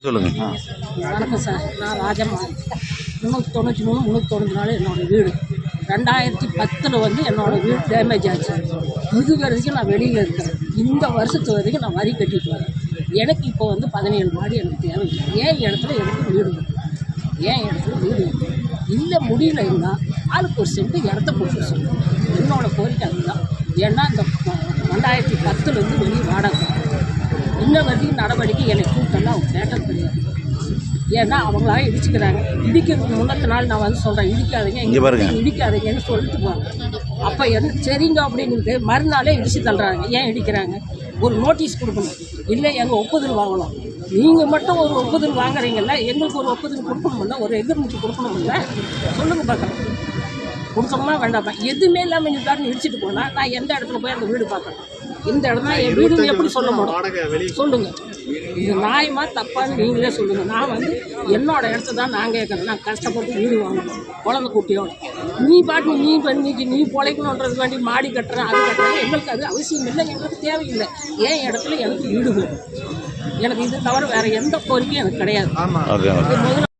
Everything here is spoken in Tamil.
சொல்லுங்க. வணக்கம் சார், நான் ராஜம்மா. 393 394 என்னோடய வீடு. 2010 வந்து என்னோடய வீடு டேமேஜ் ஆச்சு. இது வரைக்கும் நான் வெளியில் இருக்கிறேன். இந்த வருஷத்து வரைக்கும் நான் வரி கட்டிட்டு வரேன். எனக்கு இப்போ வந்து 17 மாடி எனக்கு தேவையில்லை. ஏன் இடத்துல எனக்கு வீடு இருக்குது, ஏன் இடத்துல வீடு இருக்குது இல்லை முடியலைன்னா ஆளுக்கு ஒரு சென்ட் இடத்த போட்டு சொல்லுங்கள். என்னோடய கோரிக்கை அதுதான். ஏன்னா இந்த 2010 வெளியே வாடகை இன்ன வரைக்கும் நடவடிக்கை என்னை கூப்பிட்டெல்லாம் அவங்க கேட்டது கிடையாது. ஏன்னா அவங்களா இடிச்சுக்கிறாங்க. இடிக்கிறதுக்கு முன்னத்த நாள் நான் வந்து சொல்கிறேன், இடிக்காதீங்க இடிக்காதீங்கன்னு சொல்லிட்டு போவாங்க. அப்போ என்ன சரிங்க அப்படின்ட்டு மறுநாளே இடிச்சு தள்ளுறாங்க. ஏன் இடிக்கிறாங்க? ஒரு நோட்டீஸ் கொடுக்கணும், இல்லை எங்கள் ஒப்புதல் வாங்கணும். நீங்கள் மட்டும் ஒரு ஒப்புதல் வாங்குறீங்கல்ல, எங்களுக்கு ஒரு ஒப்புதல் கொடுக்கணும்ல, ஒரு எதிர்முச்சு கொடுக்கணும்ல. சொல்லுங்கள் பார்க்கலாம், கொடுக்கணுமா வேண்டாமா? எதுவுமே இல்லாமல் இந்த தாண்டி இடிச்சிட்டு போனால் நான் எந்த இடத்துல போய் அந்த வீடு பார்க்கணும்? இந்த இடம் தான் என் வீடுன்னு எப்படி சொல்ல முடியும்? சொல்லுங்கள், இது நியாயமாக தப்பான்னு நீங்களே சொல்லுங்கள். நான் வந்து என்னோட இடத்த தான் நான் கேட்குறேன். நான் கஷ்டப்பட்டு வீடு வாங்கணும் குழந்தை குட்டியோட. நீ பாட்டு நீ பண்ணிக்கு நீ பொழைக்கணுன்றது வேண்டி மாடி கட்டுறேன் அது கட்டுறேன். எங்களுக்கு அது அவசியம் இல்லை, எங்களுக்கு தேவையில்லை. என் இடத்துல எனக்கு வீடு வேணும். எனக்கு இது தவிர வேறு எந்த கோரிக்கையும் எனக்கு கிடையாது. முதல்ல